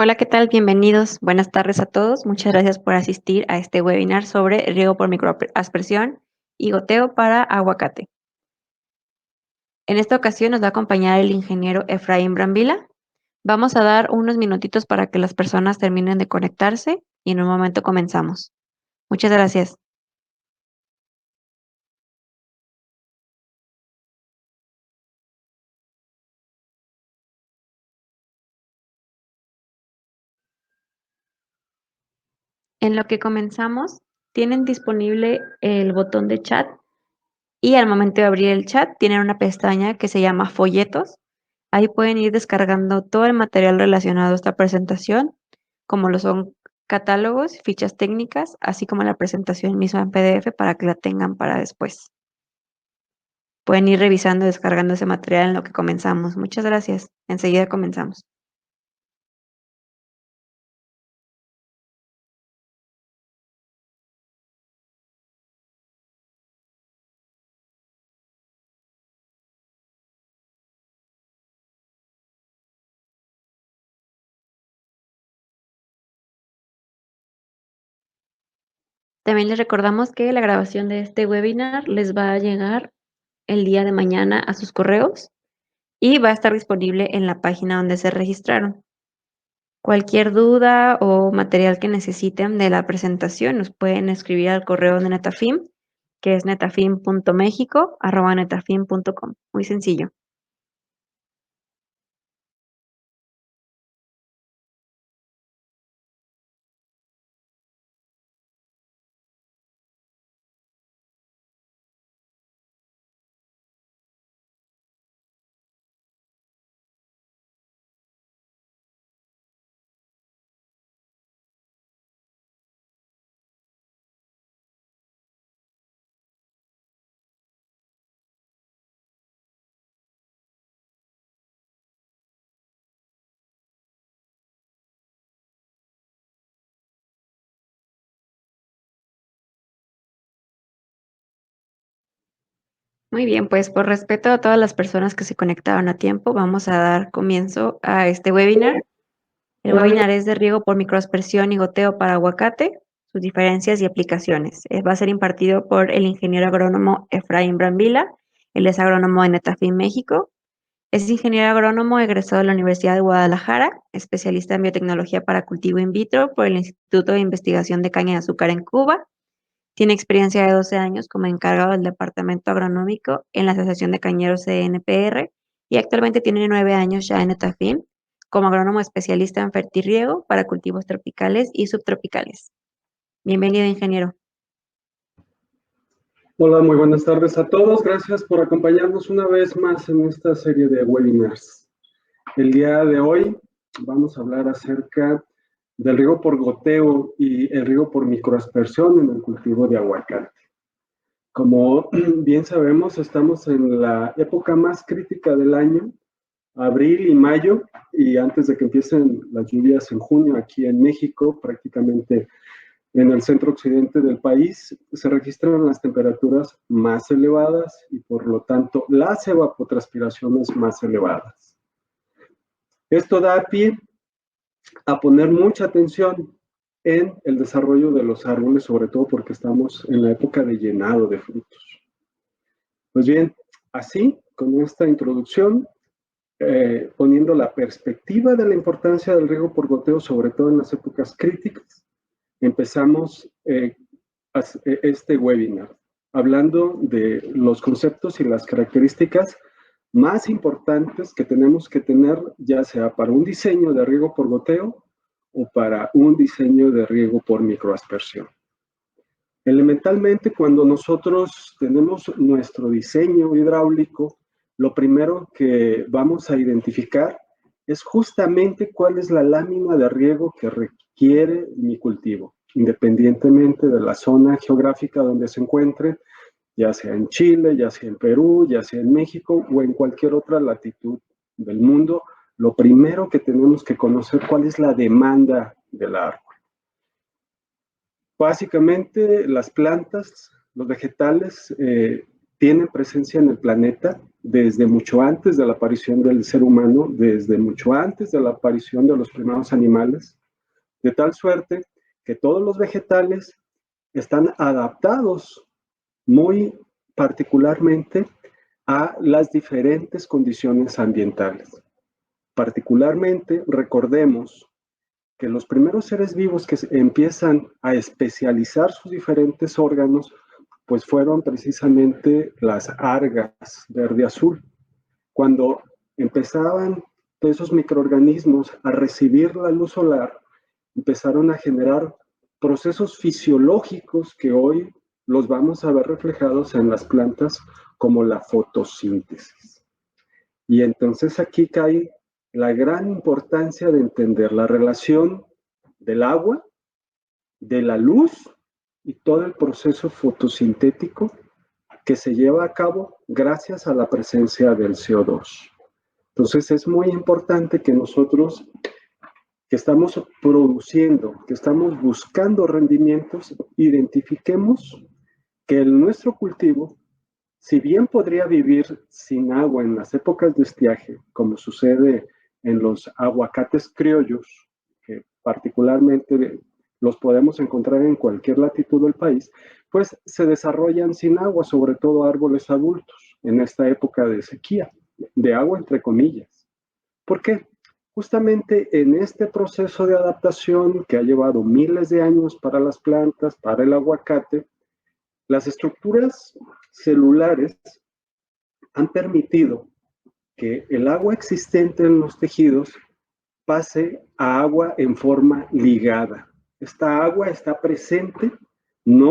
Hola, ¿qué tal? Bienvenidos. Buenas tardes a todos. Muchas gracias por asistir a este webinar sobre riego por microaspersión y goteo para aguacate. En esta ocasión nos va a acompañar el ingeniero Efraín Brambila. Vamos a dar unos minutitos para que las personas terminen de conectarse y en un momento comenzamos. Muchas gracias. En lo que comenzamos, tienen disponible el botón de chat y al momento de abrir el chat tienen una pestaña que se llama folletos. Ahí pueden ir descargando todo el material relacionado a esta presentación, como lo son catálogos, fichas técnicas, así como la presentación misma en PDF para que la tengan para después. Pueden ir revisando y descargando ese material en lo que comenzamos. Muchas gracias. Enseguida comenzamos. También les recordamos que la grabación de este webinar les va a llegar el día de mañana a sus correos y va a estar disponible en la página donde se registraron. Cualquier duda o material que necesiten de la presentación nos pueden escribir al correo de Netafim, que es netafim.mexico@netafim.com. Muy sencillo. Muy bien, pues por respeto a todas las personas que se conectaron a tiempo, vamos a dar comienzo a este webinar. El webinar es de riego por microaspersión y goteo para aguacate, sus diferencias y aplicaciones. Va a ser impartido por el ingeniero agrónomo Efraín Brambila. Él es agrónomo de Netafim, México. Es ingeniero agrónomo egresado de la Universidad de Guadalajara, especialista en biotecnología para cultivo in vitro por el Instituto de Investigación de Caña de Azúcar en Cuba. Tiene experiencia de 12 años como encargado del departamento agronómico en la Asociación de Cañeros CNPR y actualmente tiene 9 años ya en Etafim como agrónomo especialista en fertirriego para cultivos tropicales y subtropicales. Bienvenido, ingeniero. Hola, muy buenas tardes a todos. Gracias por acompañarnos una vez más en esta serie de webinars. El día de hoy vamos a hablar acerca del riego por goteo y el riego por microaspersión en el cultivo de aguacate. Como bien sabemos, estamos en la época más crítica del año, abril y mayo, y antes de que empiecen las lluvias en junio aquí en México, prácticamente en el centro occidente del país se registran las temperaturas más elevadas y por lo tanto las evapotranspiraciones más elevadas. Esto da pie a poner mucha atención en el desarrollo de los árboles, sobre todo porque estamos en la época de llenado de frutos. Pues bien, así, con esta introducción, poniendo la perspectiva de la importancia del riego por goteo, sobre todo en las épocas críticas, empezamos este webinar hablando de los conceptos y las características más importantes que tenemos que tener, ya sea para un diseño de riego por goteo o para un diseño de riego por microaspersión. Elementalmente, cuando nosotros tenemos nuestro diseño hidráulico, lo primero que vamos a identificar es justamente cuál es la lámina de riego que requiere mi cultivo, independientemente de la zona geográfica donde se encuentre, ya sea en Chile, ya sea en Perú, ya sea en México o en cualquier otra latitud del mundo. Lo primero que tenemos que conocer cuál es la demanda del árbol. Básicamente, las plantas, los vegetales, tienen presencia en el planeta desde mucho antes de la aparición del ser humano, desde mucho antes de la aparición de los primeros animales, de tal suerte que todos los vegetales están adaptados muy particularmente a las diferentes condiciones ambientales. Particularmente, recordemos que los primeros seres vivos que empiezan a especializar sus diferentes órganos, pues fueron precisamente las algas verde-azul. Cuando empezaban todos esos microorganismos a recibir la luz solar, empezaron a generar procesos fisiológicos que hoy los vamos a ver reflejados en las plantas como la fotosíntesis. Y entonces aquí cae la gran importancia de entender la relación del agua, de la luz y todo el proceso fotosintético que se lleva a cabo gracias a la presencia del CO2. Entonces es muy importante que nosotros que estamos produciendo, que estamos buscando rendimientos, identifiquemos que nuestro cultivo, si bien podría vivir sin agua en las épocas de estiaje, como sucede en los aguacates criollos, que particularmente los podemos encontrar en cualquier latitud del país, pues se desarrollan sin agua, sobre todo árboles adultos, en esta época de sequía, de agua entre comillas. ¿Por qué? Justamente en este proceso de adaptación que ha llevado miles de años para las plantas, para el aguacate, las estructuras celulares han permitido que el agua existente en los tejidos pase a agua en forma ligada. Esta agua está presente,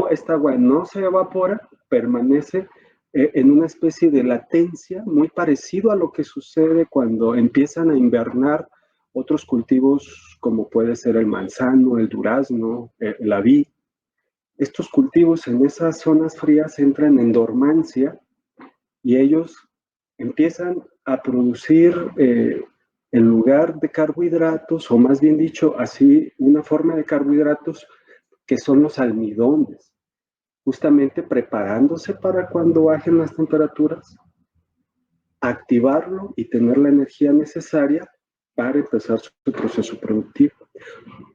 esta agua no se evapora, permanece en una especie de latencia muy parecido a lo que sucede cuando empiezan a invernar otros cultivos como puede ser el manzano, el durazno, la vid. Estos cultivos en esas zonas frías entran en dormancia y ellos empiezan a producir en lugar de carbohidratos, o más bien dicho, así una forma de carbohidratos que son los almidones, justamente preparándose para cuando bajen las temperaturas, activarlo y tener la energía necesaria para empezar su proceso productivo.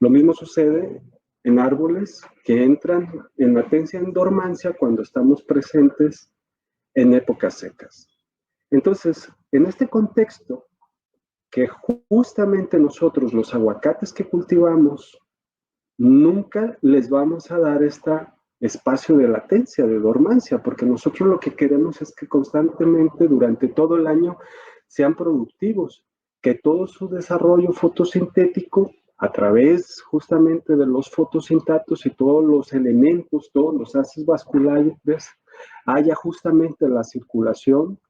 Lo mismo sucede en árboles que entran en latencia, en dormancia, cuando estamos presentes en épocas secas. Entonces, en este contexto, que justamente nosotros, los aguacates que cultivamos, nunca les vamos a dar este espacio de latencia, de dormancia, porque nosotros lo que queremos es que constantemente durante todo el año sean productivos, que todo su desarrollo fotosintético a través justamente de los fotosintatos y todos los elementos, todos los haces vasculares, haya justamente la circulación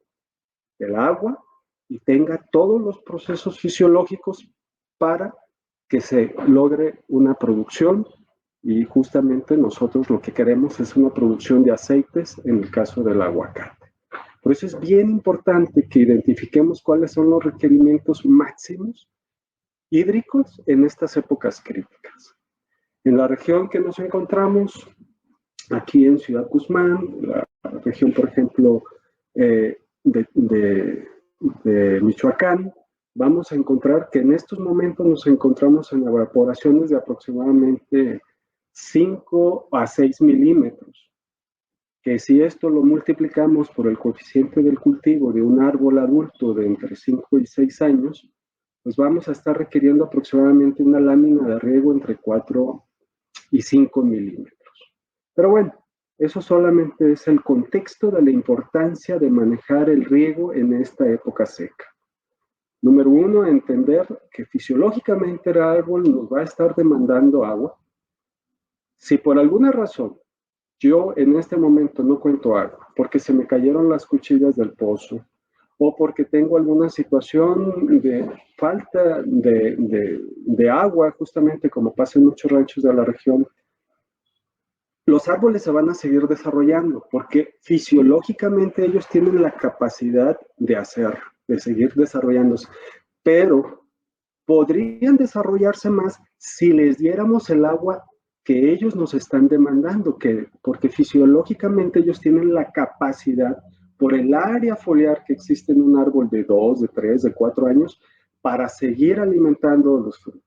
del agua y tenga todos los procesos fisiológicos para que se logre una producción y justamente nosotros lo que queremos es una producción de aceites en el caso del aguacate. Por eso es bien importante que identifiquemos cuáles son los requerimientos máximos hídricos en estas épocas críticas. En la región que nos encontramos, aquí en Ciudad Guzmán, la región, por ejemplo, de Michoacán, vamos a encontrar que en estos momentos nos encontramos en evaporaciones de aproximadamente 5 a 6 milímetros, que si esto lo multiplicamos por el coeficiente del cultivo de un árbol adulto de entre 5 y 6 años, pues vamos a estar requiriendo aproximadamente una lámina de riego entre 4 y 5 milímetros. Pero bueno, eso solamente es el contexto de la importancia de manejar el riego en esta época seca. Número uno, entender que fisiológicamente el árbol nos va a estar demandando agua. Si por alguna razón yo en este momento no cuento agua, porque se me cayeron las cuchillas del pozo, o porque tengo alguna situación de falta de agua, justamente como pasa en muchos ranchos de la región, los árboles se van a seguir desarrollando porque fisiológicamente ellos tienen la capacidad de hacer, de seguir desarrollándose, pero podrían desarrollarse más si les diéramos el agua que ellos nos están demandando, porque fisiológicamente ellos tienen la capacidad por el área foliar que existe en un árbol de 2, de 3, de 4 años, para seguir alimentando los frutos.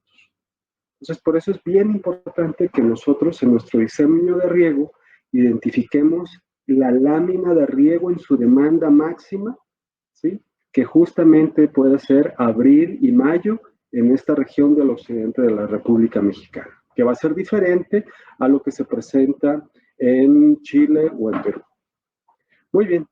Entonces, por eso es bien importante que nosotros en nuestro diseño de riego identifiquemos la lámina de riego en su demanda máxima, ¿sí? Que justamente puede ser abril y mayo en esta región del occidente de la República Mexicana, que va a ser diferente a lo que se presenta en Chile o en Perú. Muy bien.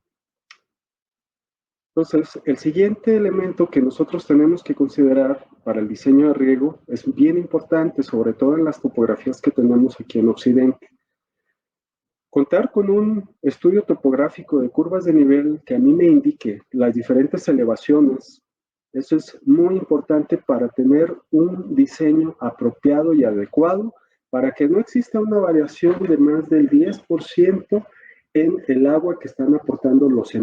Entonces, el siguiente elemento que nosotros tenemos que considerar para el diseño de riego es bien importante, sobre todo en las topografías que tenemos aquí en Occidente. Contar con un estudio topográfico de curvas de nivel que a mí me indique las diferentes elevaciones, eso es muy importante para tener un diseño apropiado y adecuado para que no exista una variación de más del 10% en el agua que están aportando los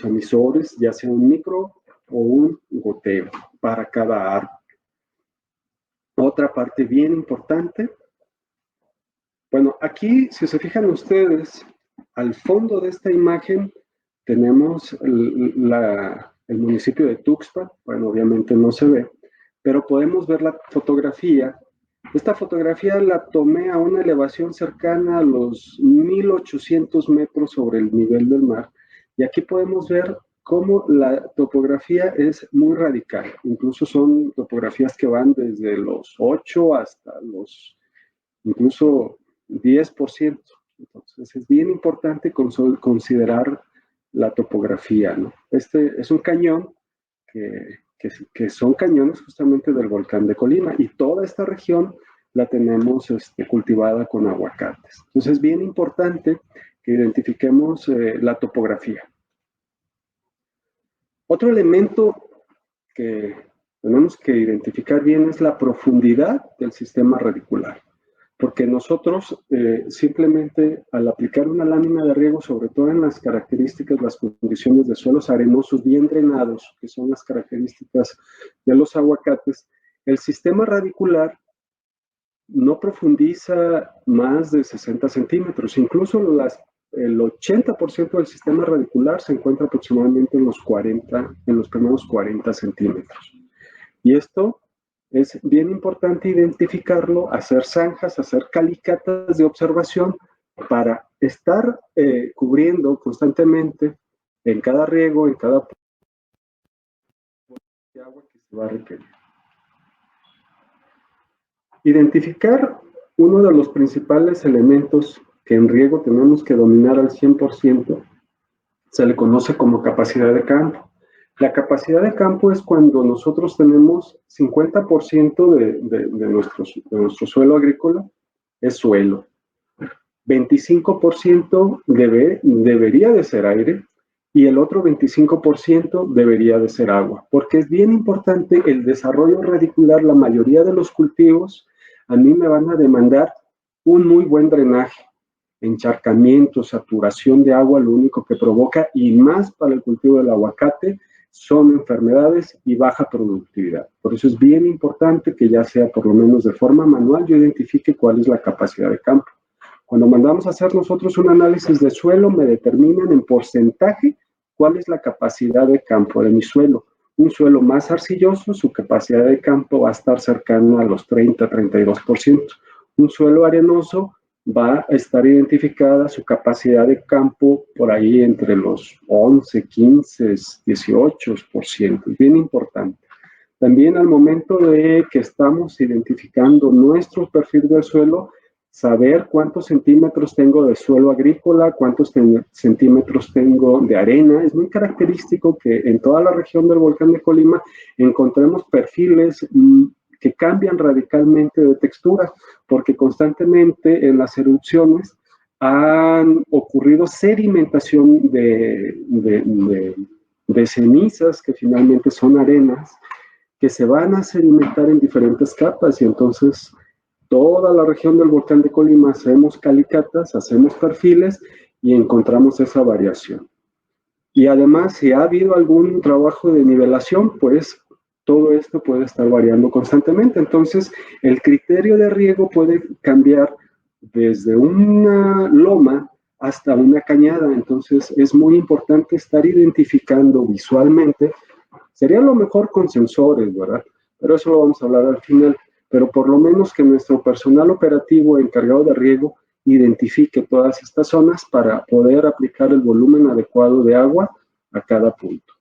emisores, ya sea un micro o un goteo para cada árbol. Otra parte bien importante. Bueno, aquí, si se fijan ustedes, al fondo de esta imagen tenemos el municipio de Tuxpan. Bueno, obviamente no se ve, pero podemos ver la fotografía. Esta fotografía la tomé a una elevación cercana a los 1800 metros sobre el nivel del mar. Y aquí podemos ver cómo la topografía es muy radical. Incluso son topografías que van desde los 8 hasta los incluso 10%. Entonces es bien importante considerar la topografía, ¿no? Este es un cañón que son cañones justamente del volcán de Colima y toda esta región la tenemos cultivada con aguacates. Entonces es bien importante que identifiquemos la topografía. Otro elemento que tenemos que identificar bien es la profundidad del sistema radicular. Porque nosotros simplemente al aplicar una lámina de riego, sobre todo en las características, las condiciones de suelos arenosos bien drenados, que son las características de los aguacates, el sistema radicular no profundiza más de 60 centímetros. Incluso el 80% del sistema radicular se encuentra aproximadamente en los primeros 40 centímetros. Y esto es bien importante identificarlo, hacer zanjas, hacer calicatas de observación para estar cubriendo constantemente en cada riego, en cada de agua que se va a requerir. Identificar uno de los principales elementos que en riego tenemos que dominar al 100%, se le conoce como capacidad de campo. La capacidad de campo es cuando nosotros tenemos 50% de nuestro suelo agrícola, es suelo. 25% debería de ser aire y el otro 25% debería de ser agua, porque es bien importante el desarrollo radicular. La mayoría de los cultivos a mí me van a demandar un muy buen drenaje. Encharcamiento, saturación de agua, lo único que provoca, y más para el cultivo del aguacate, son enfermedades y baja productividad. Por eso es bien importante que ya sea por lo menos de forma manual yo identifique cuál es la capacidad de campo. Cuando mandamos a hacer nosotros un análisis de suelo, me determinan en porcentaje cuál es la capacidad de campo de mi suelo. Un suelo más arcilloso, su capacidad de campo va a estar cercana a los 30-32%. Un suelo arenoso va a estar identificada su capacidad de campo por ahí entre los 11, 15, 18%. Es bien importante. También al momento de que estamos identificando nuestro perfil del suelo, saber cuántos centímetros tengo de suelo agrícola, cuántos centímetros tengo de arena. Es muy característico que en toda la región del volcán de Colima encontremos perfiles que cambian radicalmente de textura, porque constantemente en las erupciones han ocurrido sedimentación de cenizas que finalmente son arenas, que se van a sedimentar en diferentes capas, y entonces toda la región del volcán de Colima hacemos calicatas, hacemos perfiles y encontramos esa variación. Y además, si ha habido algún trabajo de nivelación, pues todo esto puede estar variando constantemente. Entonces, el criterio de riego puede cambiar desde una loma hasta una cañada. Entonces es muy importante estar identificando visualmente. Sería lo mejor con sensores, ¿verdad? Pero eso lo vamos a hablar al final. Pero por lo menos que nuestro personal operativo encargado de riego identifique todas estas zonas para poder aplicar el volumen adecuado de agua a cada punto.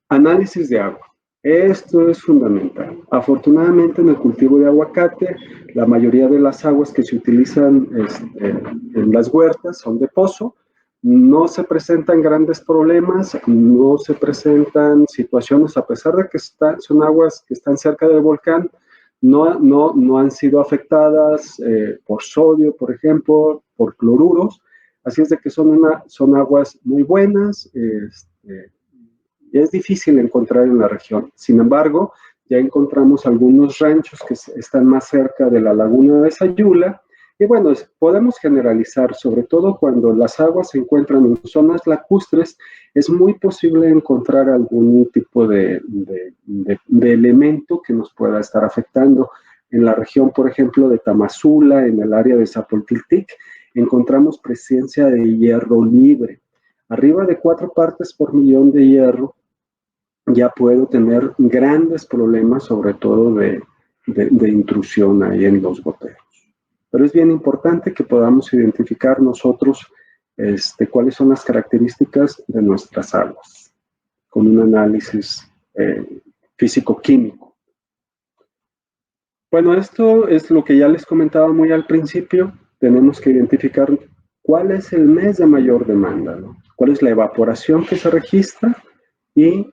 Análisis de agua. Esto es fundamental. Afortunadamente en el cultivo de aguacate, la mayoría de las aguas que se utilizan en las huertas son de pozo. No se presentan grandes problemas, no se presentan situaciones, a pesar de que son aguas que están cerca del volcán, no han sido afectadas por sodio, por ejemplo, por cloruros. Así es de que son aguas muy buenas, es difícil encontrar en la región. Sin embargo, ya encontramos algunos ranchos que están más cerca de la laguna de Sayula. Y bueno, podemos generalizar, sobre todo cuando las aguas se encuentran en zonas lacustres, es muy posible encontrar algún tipo de elemento que nos pueda estar afectando. En la región, por ejemplo, de Tamazula, en el área de Zapoltiltic, encontramos presencia de hierro libre. Arriba de 4 partes por millón de hierro, ya puedo tener grandes problemas, sobre todo de intrusión ahí en los goteros. Pero es bien importante que podamos identificar nosotros cuáles son las características de nuestras aguas, con un análisis físico-químico. Bueno, esto es lo que ya les comentaba muy al principio. Tenemos que identificar cuál es el mes de mayor demanda, ¿no? Cuál es la evaporación que se registra y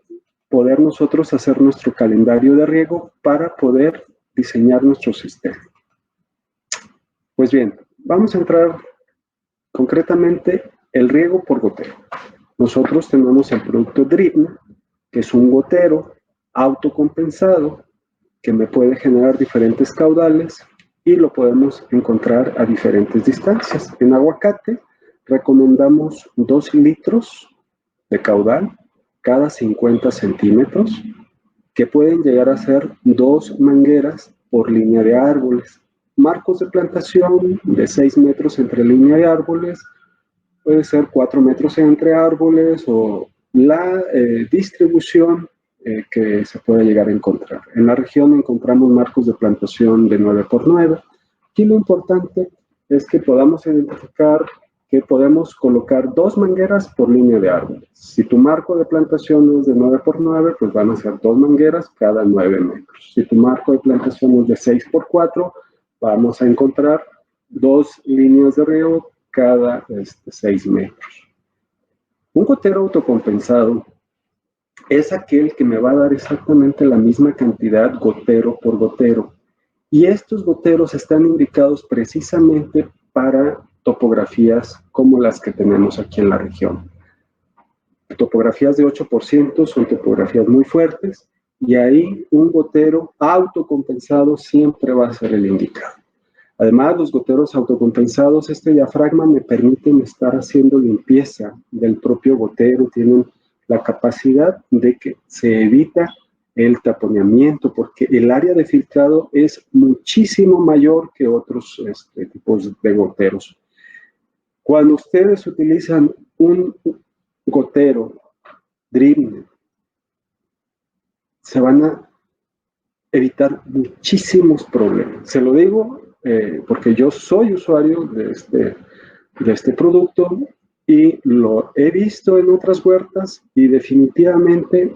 poder nosotros hacer nuestro calendario de riego para poder diseñar nuestro sistema. Pues bien, vamos a entrar concretamente el riego por gotero. Nosotros tenemos el producto Dribna, que es un gotero autocompensado que me puede generar diferentes caudales y lo podemos encontrar a diferentes distancias. En aguacate recomendamos 2 litros de caudal cada 50 centímetros, que pueden llegar a ser 2 mangueras por línea de árboles. Marcos de plantación de 6 metros entre línea de árboles, puede ser 4 metros entre árboles o la distribución que se puede llegar a encontrar. En la región encontramos marcos de plantación de 9 por 9. Aquí lo importante es que podamos identificar que podemos colocar 2 mangueras por línea de árboles. Si tu marco de plantación es de 9 por 9, pues van a ser 2 mangueras cada 9 metros. Si tu marco de plantación es de 6 por 4, vamos a encontrar 2 líneas de riego cada 6 metros. Un gotero autocompensado es aquel que me va a dar exactamente la misma cantidad gotero por gotero. Y estos goteros están indicados precisamente para topografías como las que tenemos aquí en la región. Topografías de 8% son topografías muy fuertes y ahí un gotero autocompensado siempre va a ser el indicado. Además, los goteros autocompensados, este diafragma me permiten estar haciendo limpieza del propio gotero, tienen la capacidad de que se evita el taponeamiento, porque el área de filtrado es muchísimo mayor que otros tipos de goteros. Cuando ustedes utilizan un gotero Dribna, se van a evitar muchísimos problemas. Se lo digo porque yo soy usuario de este producto y lo he visto en otras huertas y definitivamente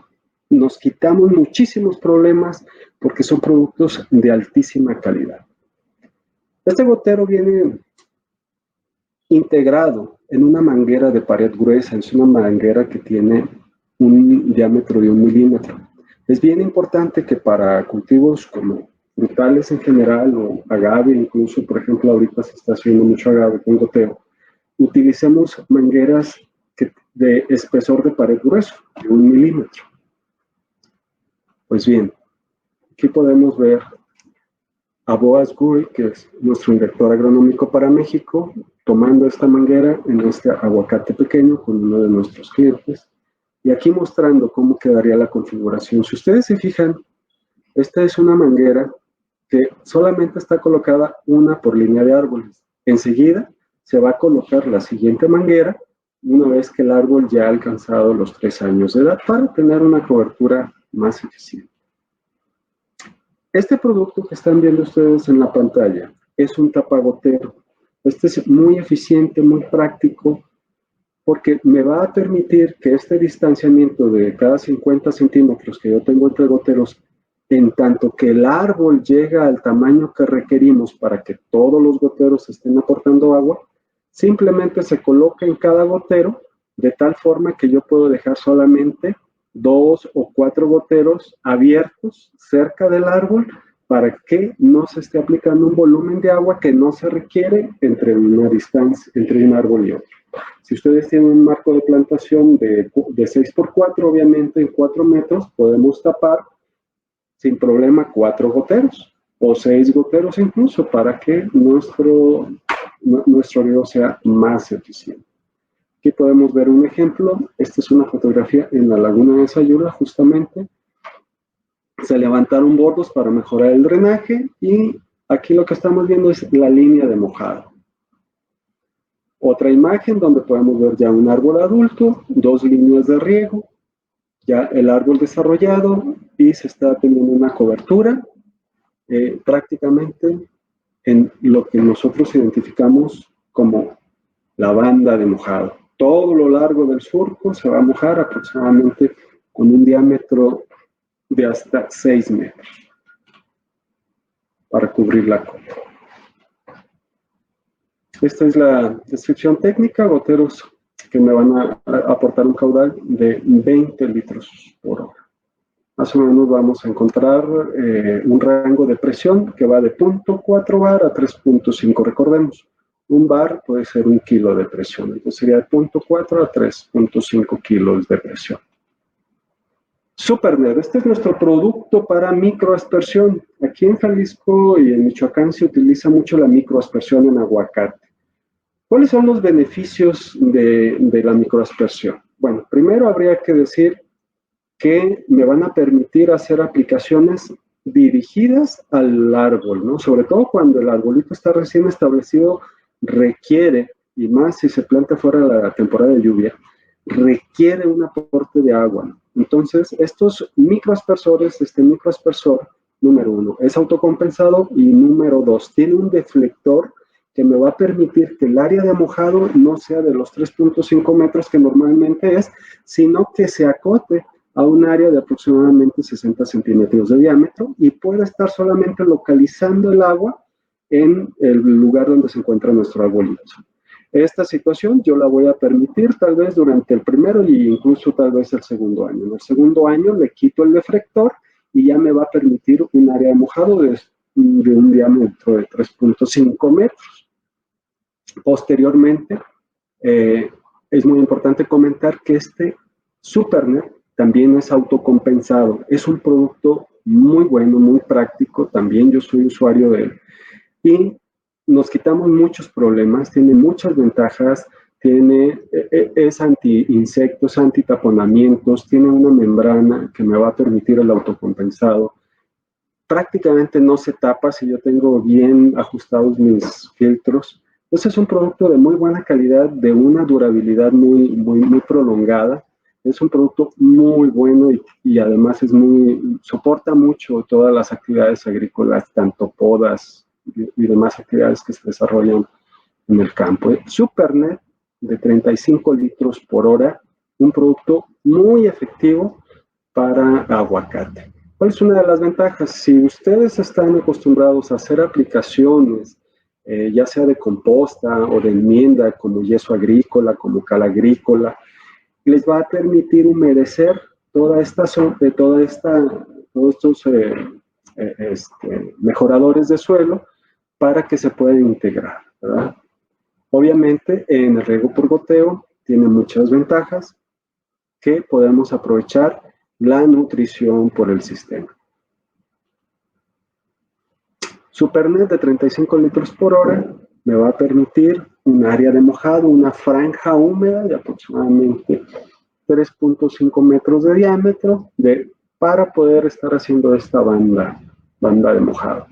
nos quitamos muchísimos problemas porque son productos de altísima calidad. Este gotero viene integrado en una manguera de pared gruesa, es una manguera que tiene un diámetro de 1 milímetro. Es bien importante que para cultivos como frutales en general o agave, incluso por ejemplo ahorita se está haciendo mucho agave con goteo, utilicemos mangueras de espesor de pared grueso, de 1 milímetro. Pues bien, aquí podemos ver a Boaz Gui, que es nuestro director agronómico para México, tomando esta manguera en este aguacate pequeño con uno de nuestros clientes. Y aquí mostrando cómo quedaría la configuración. Si ustedes se fijan, esta es una manguera que solamente está colocada una por línea de árboles. Enseguida se va a colocar la siguiente manguera una vez que el árbol ya ha alcanzado los 3 años de edad para tener una cobertura más eficiente. Este producto que están viendo ustedes en la pantalla es un tapagotero. Este es muy eficiente, muy práctico, porque me va a permitir que este distanciamiento de cada 50 centímetros que yo tengo entre goteros, en tanto que el árbol llega al tamaño que requerimos para que todos los goteros estén aportando agua, simplemente se coloca en cada gotero de tal forma que yo puedo dejar solamente 2 o 4 goteros abiertos cerca del árbol para que no se esté aplicando un volumen de agua que no se requiere entre una distancia, entre un árbol y otro. Si ustedes tienen un marco de plantación de 6 por 4, obviamente en 4 metros podemos tapar sin problema 4 goteros o 6 goteros incluso para que nuestro riego sea más eficiente. Aquí podemos ver un ejemplo. Esta es una fotografía en la laguna de Sayula, justamente. Se levantaron bordos para mejorar el drenaje y aquí lo que estamos viendo es la línea de mojado. Otra imagen donde podemos ver ya un árbol adulto, 2 líneas de riego, ya el árbol desarrollado y se está teniendo una cobertura prácticamente en lo que nosotros identificamos como la banda de mojado. Todo lo largo del surco se va a mojar aproximadamente con un diámetro de hasta 6 metros para cubrir la copa. Esta es la descripción técnica, goteros que me van a aportar un caudal de 20 litros por hora. Más o menos vamos a encontrar un rango de presión que va de 0.4 bar a 3.5. Recordemos, un bar puede ser 1 kilo de presión, entonces sería de 0.4 a 3.5 kilos de presión. SuperNet, este es nuestro producto para microaspersión. Aquí en Jalisco y en Michoacán se utiliza mucho la microaspersión en aguacate. ¿Cuáles son los beneficios de la microaspersión? Bueno, primero habría que decir que me van a permitir hacer aplicaciones dirigidas al árbol, ¿no? Sobre todo cuando el arbolito está recién establecido, requiere, y más si se planta fuera de la temporada de lluvia, requiere un aporte de agua, ¿no? Entonces, estos microaspersores, este microaspersor, número 1, es autocompensado y número 2, tiene un deflector que me va a permitir que el área de mojado no sea de los 3.5 metros que normalmente es, sino que se acote a un área de aproximadamente 60 centímetros de diámetro y pueda estar solamente localizando el agua en el lugar donde se encuentra nuestro arbolito. Esta situación yo la voy a permitir tal vez durante el primero e incluso tal vez el segundo año. En el segundo año le quito el deflector y ya me va a permitir un área de mojado de un diámetro de 3.5 metros. Posteriormente, es muy importante comentar que este SuperNet también es autocompensado. Es un producto muy bueno, muy práctico. También yo soy usuario de él. Y nos quitamos muchos problemas, tiene muchas ventajas, es anti-insectos, anti-taponamientos, tiene una membrana que me va a permitir el autocompensado. Prácticamente no se tapa si yo tengo bien ajustados mis filtros. Entonces es un producto de muy buena calidad, de una durabilidad muy prolongada. Es un producto muy bueno y además soporta mucho todas las actividades agrícolas, tanto podas y demás actividades que se desarrollan en el campo. SuperNet de 35 litros por hora, un producto muy efectivo para aguacate. ¿Cuál es una de las ventajas? Si ustedes están acostumbrados a hacer aplicaciones, ya sea de composta o de enmienda, como yeso agrícola, como cal agrícola, les va a permitir humedecer todos estos mejoradores de suelo para que se puedan integrar, ¿verdad? Obviamente, en el riego por goteo tiene muchas ventajas que podemos aprovechar la nutrición por el sistema. SuperNet de 35 litros por hora me va a permitir un área de mojado, una franja húmeda de aproximadamente 3.5 metros de diámetro para poder estar haciendo esta banda de mojado.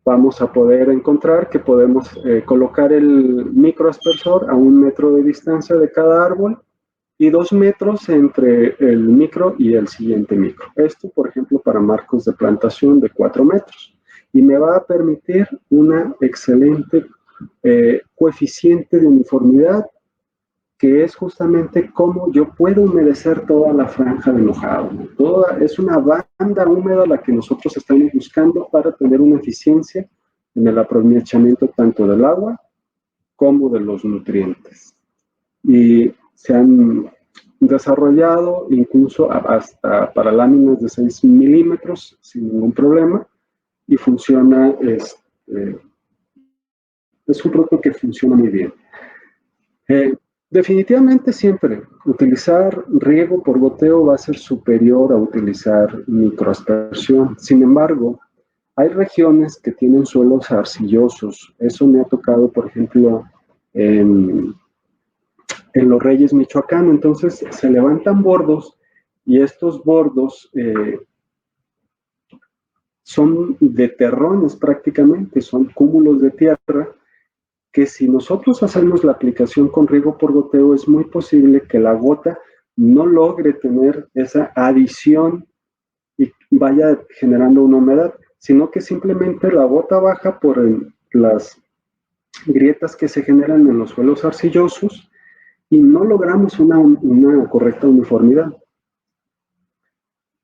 vamos a poder encontrar que podemos colocar el microaspersor a 1 metro de distancia de cada árbol y 2 metros entre el micro y el siguiente micro. Esto, por ejemplo, para marcos de plantación de 4 metros. Y me va a permitir una excelente coeficiente de uniformidad, que es justamente cómo yo puedo humedecer toda la franja de mojado. Es una banda húmeda la que nosotros estamos buscando para tener una eficiencia en el aprovechamiento tanto del agua como de los nutrientes. Y se han desarrollado incluso hasta para láminas de 6 milímetros sin ningún problema, y funciona, es un producto que funciona muy bien. Definitivamente siempre utilizar riego por goteo va a ser superior a utilizar microaspersión. Sin embargo, hay regiones que tienen suelos arcillosos. Eso me ha tocado, por ejemplo, en Los Reyes, Michoacán. Entonces se levantan bordos y estos bordos son de terrones prácticamente, son cúmulos de tierra que si nosotros hacemos la aplicación con riego por goteo, es muy posible que la gota no logre tener esa adición y vaya generando una humedad, sino que simplemente la gota baja por las grietas que se generan en los suelos arcillosos y no logramos una correcta uniformidad.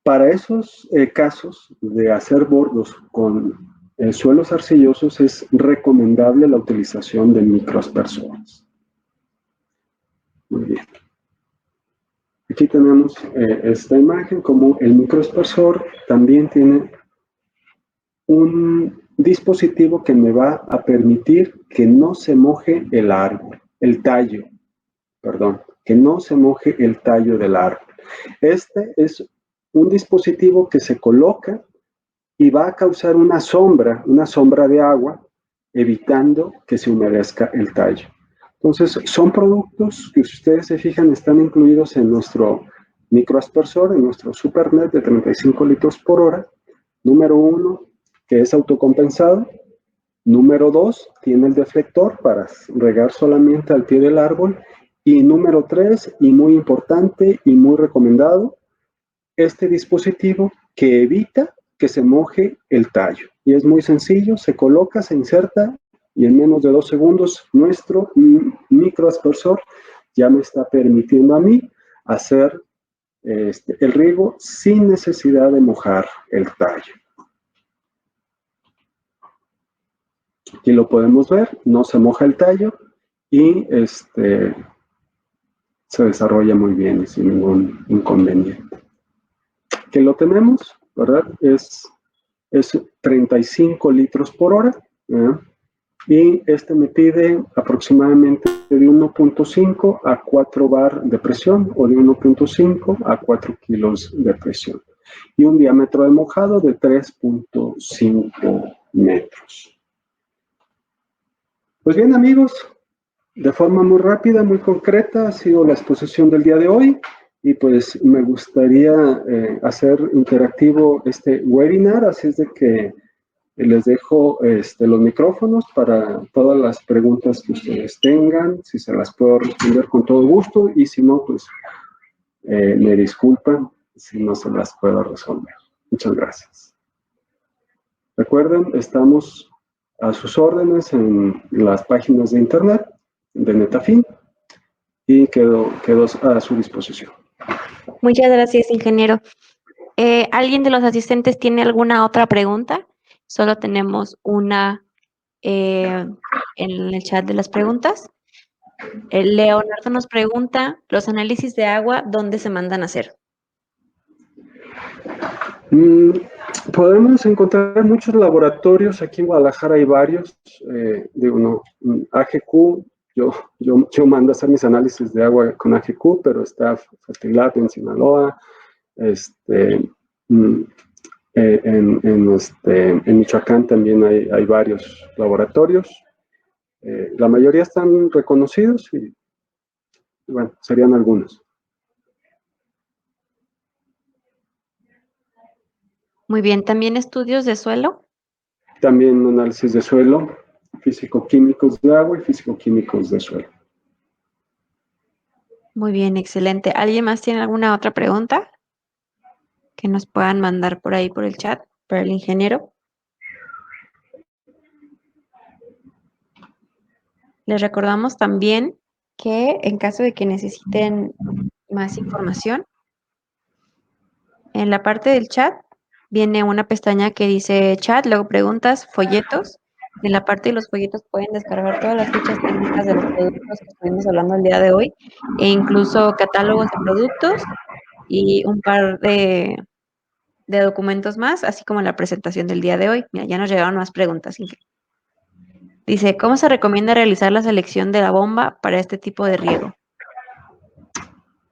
Para esos casos de hacer bordos con suelos arcillosos es recomendable la utilización de microaspersores. Muy bien. Aquí tenemos esta imagen, como el microaspersor también tiene un dispositivo que me va a permitir que no se moje el árbol, el tallo, perdón, que no se moje el tallo del árbol. Este es un dispositivo que se coloca y va a causar una sombra de agua, evitando que se humedezca el tallo. Entonces, son productos que, si ustedes se fijan, están incluidos en nuestro microaspersor, en nuestro SuperNet de 35 litros por hora. Número 1, que es autocompensado. Número 2, tiene el deflector para regar solamente al pie del árbol. Y número 3, y muy importante y muy recomendado, este dispositivo que evita que se moje el tallo. Y es muy sencillo, se coloca, se inserta y en menos de 2 segundos nuestro microaspersor ya me está permitiendo a mí hacer el riego sin necesidad de mojar el tallo. Aquí lo podemos ver, no se moja el tallo y se desarrolla muy bien y sin ningún inconveniente. Que lo tenemos, ¿verdad? Es 35 litros por hora, ¿verdad? Y me pide aproximadamente de 1.5 a 4 bar de presión o de 1.5 a 4 kilos de presión y un diámetro de mojado de 3.5 metros. Pues bien, amigos, de forma muy rápida, muy concreta, ha sido la exposición del día de hoy y pues me gustaría hacer interactivo este webinar, así es de que les dejo los micrófonos para todas las preguntas que ustedes tengan, si se las puedo responder con todo gusto y si no, pues me disculpan si no se las puedo resolver. Muchas gracias. Recuerden, estamos a sus órdenes en las páginas de internet de Netafim y quedo a su disposición. Muchas gracias, ingeniero. ¿Alguien de los asistentes tiene alguna otra pregunta? Solo tenemos una en el chat de las preguntas. Leonardo nos pregunta, ¿los análisis de agua dónde se mandan a hacer? Podemos encontrar muchos laboratorios, aquí en Guadalajara hay varios, AGQ, yo mando a hacer mis análisis de agua con AGQ, pero está Fertilab en Sinaloa, en Michoacán también hay varios laboratorios, la mayoría están reconocidos y bueno, serían algunos. Muy bien, ¿también estudios de suelo? También análisis de suelo, físico-químicos de agua y físico-químicos de suelo. Muy bien, excelente. ¿Alguien más tiene alguna otra pregunta que nos puedan mandar por ahí por el chat para el ingeniero? Les recordamos también que en caso de que necesiten más información, en la parte del chat viene una pestaña que dice chat, luego preguntas, folletos. En la parte de los folletos pueden descargar todas las fichas técnicas de los productos que estuvimos hablando el día de hoy e incluso catálogos de productos y un par de documentos más, así como la presentación del día de hoy. Mira, ya nos llegaron más preguntas. Dice, ¿cómo se recomienda realizar la selección de la bomba para este tipo de riego?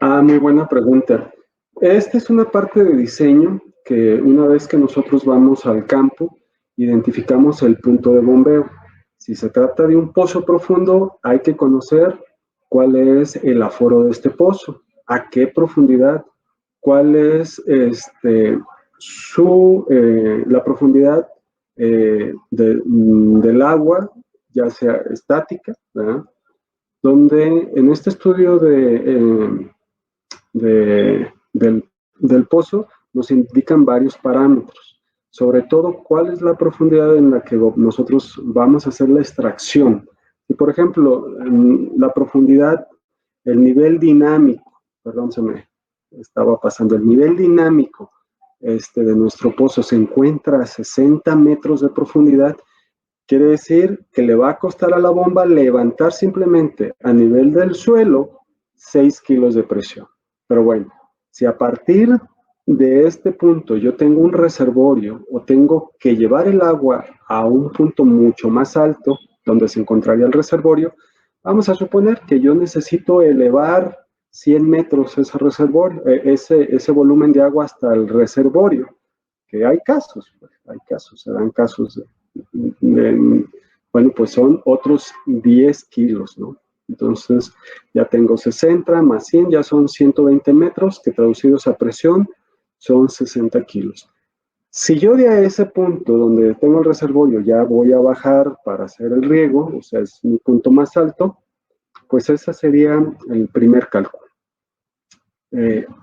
Muy buena pregunta. Esta es una parte de diseño que una vez que nosotros vamos al campo, identificamos el punto de bombeo. Si se trata de un pozo profundo, hay que conocer cuál es el aforo de este pozo, a qué profundidad, cuál es la profundidad del agua, ya sea estática, ¿verdad? Donde en este estudio del pozo nos indican varios parámetros, sobre todo cuál es la profundidad en la que nosotros vamos a hacer la extracción. Y por ejemplo, la profundidad, el nivel dinámico, perdón, se me estaba pasando, el nivel dinámico de nuestro pozo se encuentra a 60 metros de profundidad. Quiere decir que le va a costar a la bomba levantar simplemente a nivel del suelo 6 kilos de presión. Pero bueno, si a partir de este punto yo tengo un reservorio o tengo que llevar el agua a un punto mucho más alto donde se encontraría el reservorio, vamos a suponer que yo necesito elevar 100 metros ese reservorio, ese volumen de agua hasta el reservorio, que hay casos, se dan casos bueno, pues son otros 10 kilos, ¿no? Entonces ya tengo 60 más 100, ya son 120 metros, que traducidos a presión son 60 kilos. Si yo de a ese punto donde tengo el reservorio ya voy a bajar para hacer el riego, o sea, es mi punto más alto, pues ese sería el primer cálculo.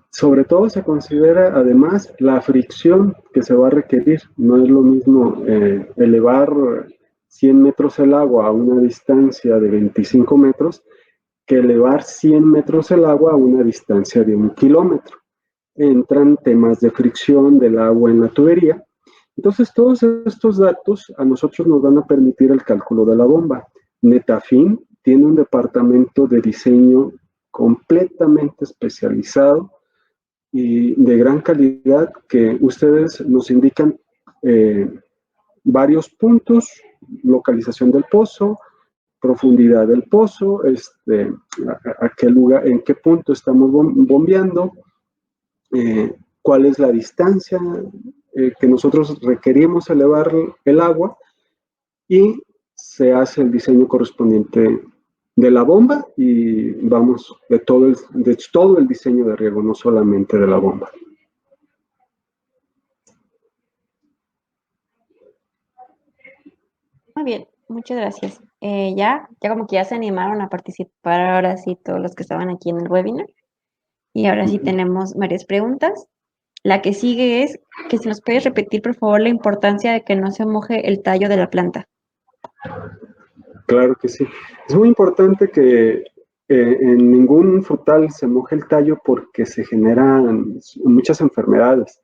Sobre todo se considera además la fricción que se va a requerir. No es lo mismo elevar 100 metros el agua a una distancia de 25 metros que elevar 100 metros el agua a una distancia de 1 kilómetro. Entran temas de fricción del agua en la tubería. Entonces, todos estos datos a nosotros nos van a permitir el cálculo de la bomba. Netafim tiene un departamento de diseño completamente especializado y de gran calidad que ustedes nos indican varios puntos, localización del pozo, profundidad del pozo, a qué lugar, en qué punto estamos bombeando, cuál es la distancia que nosotros requerimos elevar el agua y se hace el diseño correspondiente de la bomba y vamos, de todo el diseño de riego, no solamente de la bomba. Muy bien, muchas gracias. Ya como que ya se animaron a participar ahora sí todos los que estaban aquí en el webinar. Y ahora sí tenemos varias preguntas. La que sigue es que si nos puedes repetir, por favor, la importancia de que no se moje el tallo de la planta. Claro que sí. Es muy importante que en ningún frutal se moje el tallo porque se generan muchas enfermedades.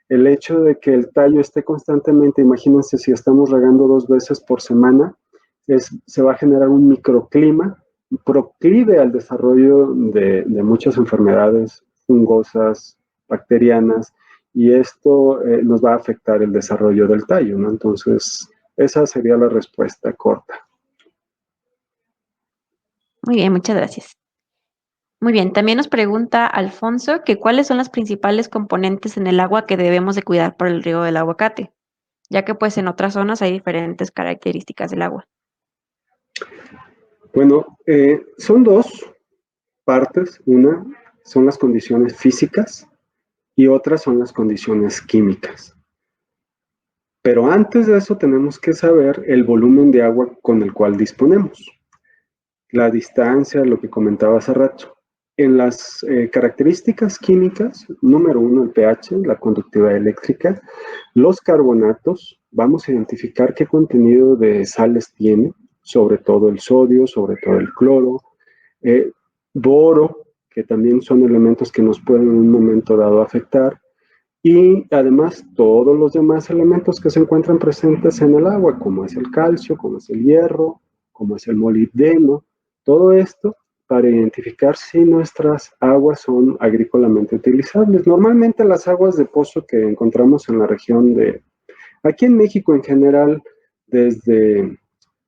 El hecho de que el tallo esté constantemente, imagínense si estamos regando 2 veces por semana, se va a generar un microclima proclive al desarrollo de muchas enfermedades fungosas, bacterianas, y esto nos va a afectar el desarrollo del tallo, ¿no? Entonces, esa sería la respuesta corta. Muy bien, muchas gracias. Muy bien, también nos pregunta Alfonso que cuáles son las principales componentes en el agua que debemos de cuidar para el riego del aguacate, ya que pues en otras zonas hay diferentes características del agua. Bueno, son dos partes. Una son las condiciones físicas y otras son las condiciones químicas. Pero antes de eso tenemos que saber el volumen de agua con el cual disponemos. La distancia, lo que comentaba hace rato. En las características químicas, número uno, el pH, la conductividad eléctrica, los carbonatos, vamos a identificar qué contenido de sales tiene, sobre todo el sodio, sobre todo el cloro, boro, que también son elementos que nos pueden en un momento dado afectar, y además todos los demás elementos que se encuentran presentes en el agua, como es el calcio, como es el hierro, como es el molibdeno, todo esto para identificar si nuestras aguas son agrícolamente utilizables. Normalmente las aguas de pozo que encontramos en la región de, aquí en México en general, desde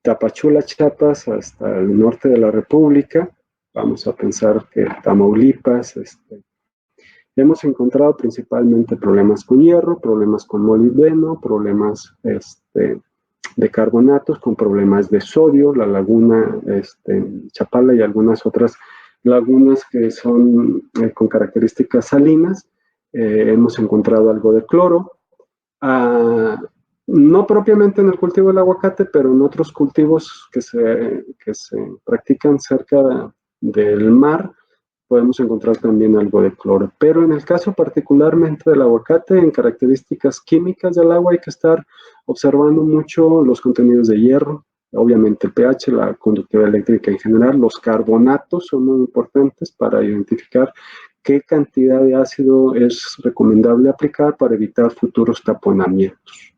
Tapachula, Chiapas, hasta el norte de la República, vamos a pensar que Tamaulipas, hemos encontrado principalmente problemas con hierro, problemas con molibdeno, problemas de carbonatos, con problemas de sodio, la laguna Chapala y algunas otras lagunas que son con características salinas. Hemos encontrado algo de cloro. No propiamente en el cultivo del aguacate, pero en otros cultivos que se practican cerca del mar, podemos encontrar también algo de cloro. Pero en el caso particularmente del aguacate, en características químicas del agua hay que estar observando mucho los contenidos de hierro, obviamente el pH, la conductividad eléctrica en general, los carbonatos son muy importantes para identificar qué cantidad de ácido es recomendable aplicar para evitar futuros taponamientos.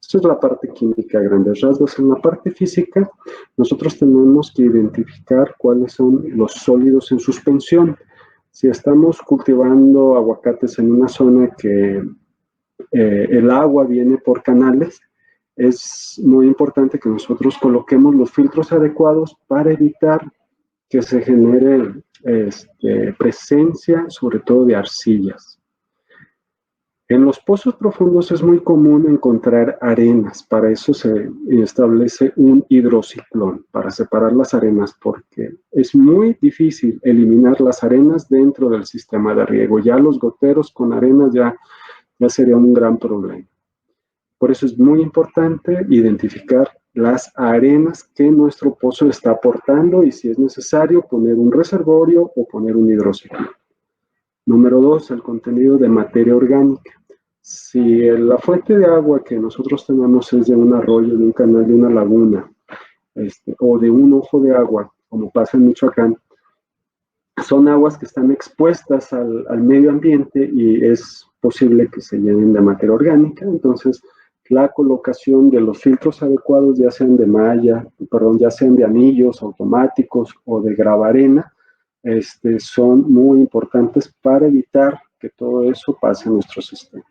Esto es la parte química a grandes rasgos. En la parte física, nosotros tenemos que identificar cuáles son los sólidos en suspensión. Si estamos cultivando aguacates en una zona que el agua viene por canales, es muy importante que nosotros coloquemos los filtros adecuados para evitar que se genere presencia, sobre todo de arcillas. En los pozos profundos es muy común encontrar arenas, para eso se establece un hidrociclón, para separar las arenas, porque es muy difícil eliminar las arenas dentro del sistema de riego. Ya los goteros con arenas ya sería un gran problema. Por eso es muy importante identificar las arenas que nuestro pozo está aportando y si es necesario poner un reservorio o poner un hidrociclón. Número 2, el contenido de materia orgánica. Si la fuente de agua que nosotros tenemos es de un arroyo, de un canal, de una laguna, o de un ojo de agua, como pasa en Michoacán, son aguas que están expuestas al medio ambiente y es posible que se llenen de materia orgánica. Entonces, la colocación de los filtros adecuados, ya sean de malla, perdón, ya sean de anillos automáticos o de gravarena, son muy importantes para evitar que todo eso pase a nuestro sistema.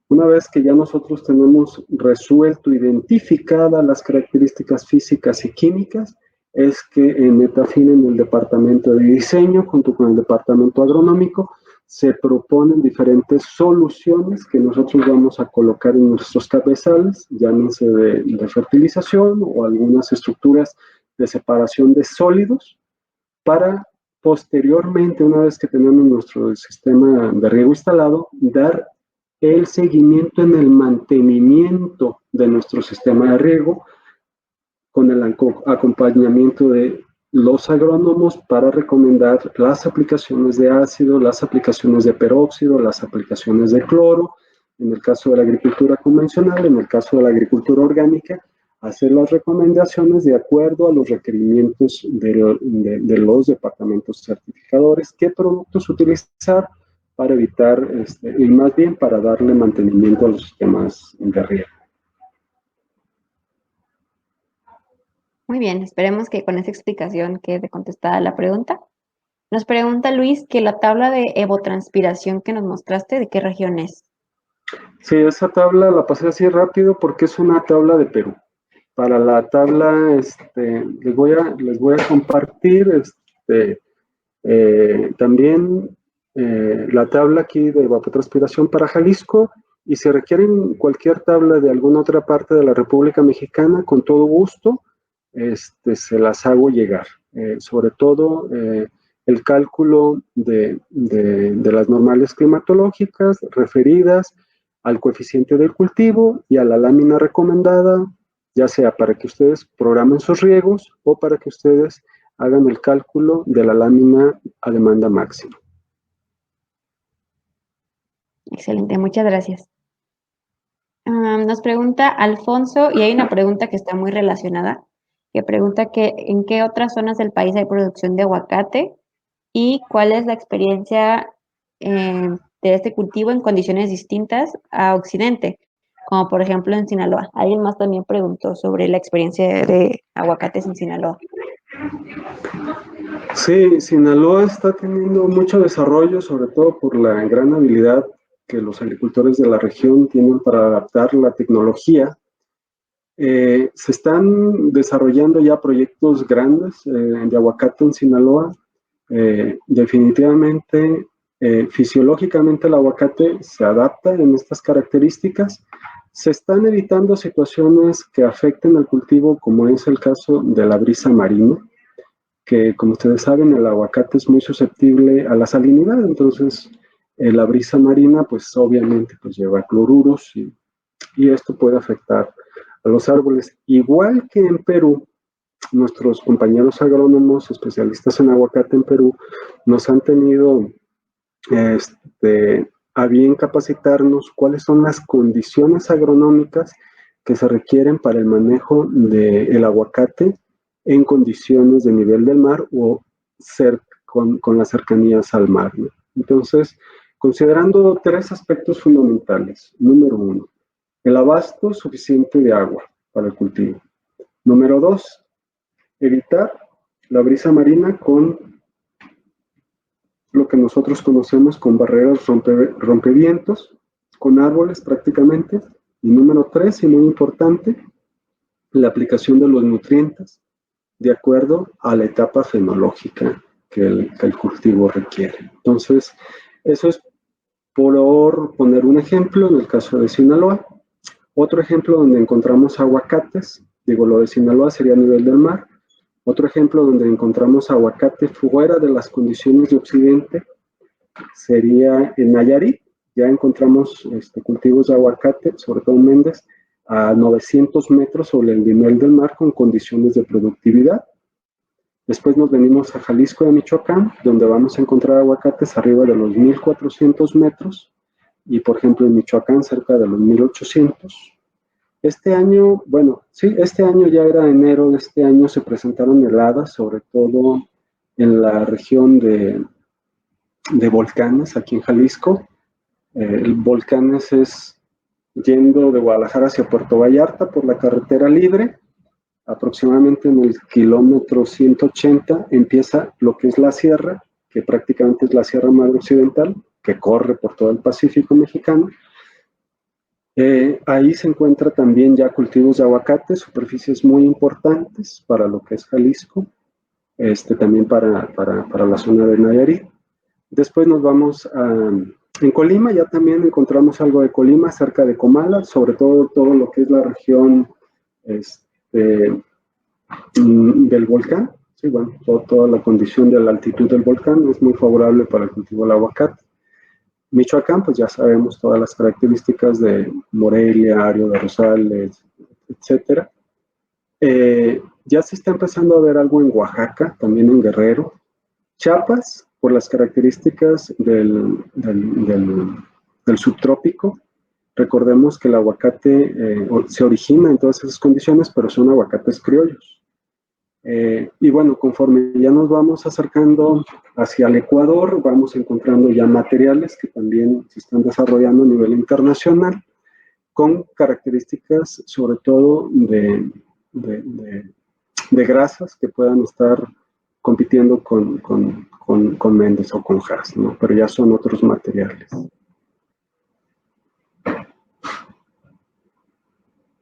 Una vez que ya nosotros tenemos resuelto, identificadas las características físicas y químicas, es que en Metafin, en el departamento de diseño, junto con el departamento agronómico, se proponen diferentes soluciones que nosotros vamos a colocar en nuestros cabezales, llámense de fertilización o algunas estructuras de separación de sólidos, para posteriormente, una vez que tenemos nuestro sistema de riego instalado, dar el seguimiento en el mantenimiento de nuestro sistema de riego con el acompañamiento de los agrónomos para recomendar las aplicaciones de ácido, las aplicaciones de peróxido, las aplicaciones de cloro, en el caso de la agricultura convencional, en el caso de la agricultura orgánica, hacer las recomendaciones de acuerdo a los requerimientos de los departamentos certificadores, qué productos utilizar para evitar, y más bien para darle mantenimiento a los sistemas de riego. Muy bien, esperemos que con esa explicación quede contestada la pregunta. Nos pregunta Luis que la tabla de evotranspiración que nos mostraste, ¿de qué región es? Sí, esa tabla la pasé así rápido porque es una tabla de Perú. Para la tabla, les voy a compartir también la tabla aquí de evapotranspiración para Jalisco, y si requieren cualquier tabla de alguna otra parte de la República Mexicana, con todo gusto, se las hago llegar. Sobre todo el cálculo de las normales climatológicas referidas al coeficiente del cultivo y a la lámina recomendada, ya sea para que ustedes programen sus riegos o para que ustedes hagan el cálculo de la lámina a demanda máxima. Excelente, muchas gracias. Nos pregunta Alfonso, y hay una pregunta que está muy relacionada, que pregunta que en qué otras zonas del país hay producción de aguacate y cuál es la experiencia de este cultivo en condiciones distintas a Occidente, como por ejemplo en Sinaloa. Alguien más también preguntó sobre la experiencia de aguacates en Sinaloa. Sí, Sinaloa está teniendo mucho desarrollo, sobre todo por la gran habilidad que los agricultores de la región tienen para adaptar la tecnología. Se están desarrollando ya proyectos grandes de aguacate en Sinaloa. Definitivamente, fisiológicamente el aguacate se adapta en estas características. Se están evitando situaciones que afecten al cultivo, como es el caso de la brisa marina, que como ustedes saben, el aguacate es muy susceptible a la salinidad, entonces la brisa marina pues obviamente pues lleva cloruros y esto puede afectar a los árboles. Igual que en Perú, nuestros compañeros agrónomos especialistas en aguacate en Perú nos han tenido a bien capacitarnos cuáles son las condiciones agronómicas que se requieren para el manejo del aguacate en condiciones de nivel del mar o con las cercanías al mar, ¿no? Entonces, considerando tres aspectos fundamentales. Número uno, el abasto suficiente de agua para el cultivo. Número dos, evitar la brisa marina con lo que nosotros conocemos con barreras rompevientos, con árboles prácticamente. Y número tres, y muy importante, la aplicación de los nutrientes de acuerdo a la etapa fenológica que el cultivo requiere. Entonces, eso es por poner un ejemplo en el caso de Sinaloa. Otro ejemplo donde encontramos aguacates, digo, lo de Sinaloa sería a nivel del mar. Otro ejemplo donde encontramos aguacate fuera de las condiciones de Occidente sería en Nayarit. Ya encontramos cultivos de aguacate, sobre todo en Méndez, a 900 metros sobre el nivel del mar con condiciones de productividad. Después nos venimos a Jalisco y a Michoacán, donde vamos a encontrar aguacates arriba de los 1400 metros y, por ejemplo, en Michoacán cerca de los 1800. Este año, bueno, sí, este año ya era enero de este año, se presentaron heladas, sobre todo en la región de Volcanes, aquí en Jalisco. El Volcanes es yendo de Guadalajara hacia Puerto Vallarta por la carretera libre. Aproximadamente en el kilómetro 180 empieza lo que es la sierra, que prácticamente es la Sierra Madre Occidental, que corre por todo el Pacífico mexicano. Ahí se encuentra también ya cultivos de aguacate, superficies muy importantes para lo que es Jalisco, también para la zona de Nayarit. Después nos vamos en Colima, ya también encontramos algo de Colima, cerca de Comala, sobre todo lo que es la región del volcán. Sí, bueno, toda la condición de la altitud del volcán es muy favorable para el cultivo del aguacate. Michoacán, pues ya sabemos todas las características de Morelia, Ario de Rosales, etcétera. Ya se está empezando a ver algo en Oaxaca, también en Guerrero. Chiapas, por las características del subtrópico. Recordemos que el aguacate se origina en todas esas condiciones, pero son aguacates criollos. Y bueno, conforme ya nos vamos acercando hacia el Ecuador, vamos encontrando ya materiales que también se están desarrollando a nivel internacional, con características sobre todo de grasas que puedan estar compitiendo con Méndez o con Haas, ¿no? Pero ya son otros materiales.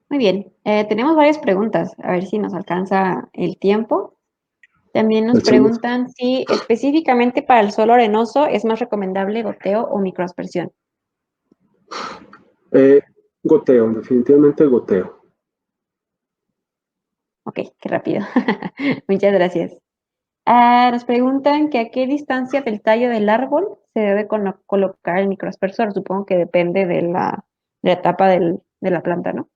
Muy bien, tenemos varias preguntas, a ver si nos alcanza el tiempo. También nos preguntan si específicamente para el suelo arenoso es más recomendable goteo o microaspersión. Goteo, definitivamente goteo. Ok, qué rápido. Muchas gracias. Nos preguntan que a qué distancia del tallo del árbol se debe colocar el microaspersor. Supongo que depende de la etapa de la planta, ¿no?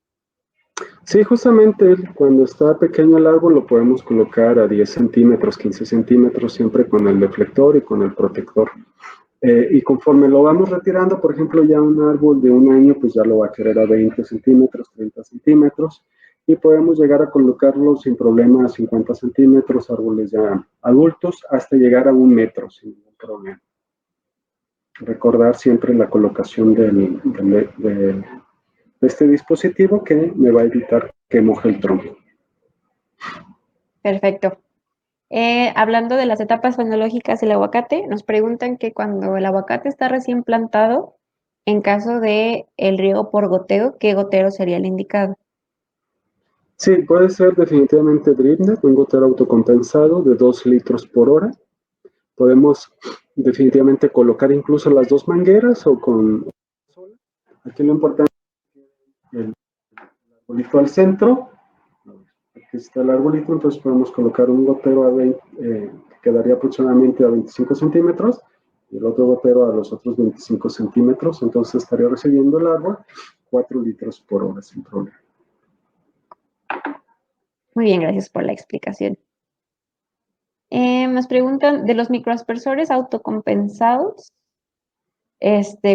Sí, justamente cuando está pequeño el árbol lo podemos colocar a 10 centímetros, 15 centímetros, siempre con el deflector y con el protector. Y conforme lo vamos retirando, por ejemplo, ya un árbol de un año, pues ya lo va a querer a 20 centímetros, 30 centímetros, y podemos llegar a colocarlo sin problema a 50 centímetros, árboles ya adultos, hasta llegar a 1 metro sin ningún problema. Recordar siempre la colocación de este dispositivo que me va a evitar que moje el tronco. Perfecto. Hablando de las etapas fenológicas del aguacate, nos preguntan que cuando el aguacate está recién plantado, en caso de el riego por goteo, ¿qué gotero sería el indicado? Sí, puede ser definitivamente DripNet, un gotero autocompensado de 2 litros por hora. Podemos definitivamente colocar incluso las dos mangueras o con... Aquí lo importante es el arbolito al centro. Aquí está el arbolito, entonces podemos colocar un gotero a 20, que quedaría aproximadamente a 25 centímetros y el otro gotero a los otros 25 centímetros. Entonces estaría recibiendo el árbol 4 litros por hora sin problema. Muy bien, gracias por la explicación. Nos preguntan de los microaspersores autocompensados,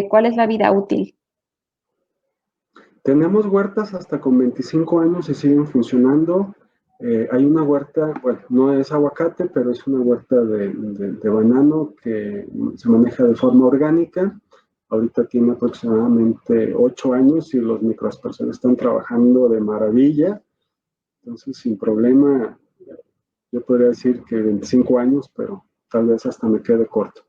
¿cuál es la vida útil? Tenemos huertas hasta con 25 años y siguen funcionando. Hay una huerta, bueno, no es aguacate, pero es una huerta de banano que se maneja de forma orgánica. Ahorita tiene aproximadamente 8 años y los microaspersores están trabajando de maravilla. Entonces, sin problema, yo podría decir que 25 años, pero tal vez hasta me quede corto.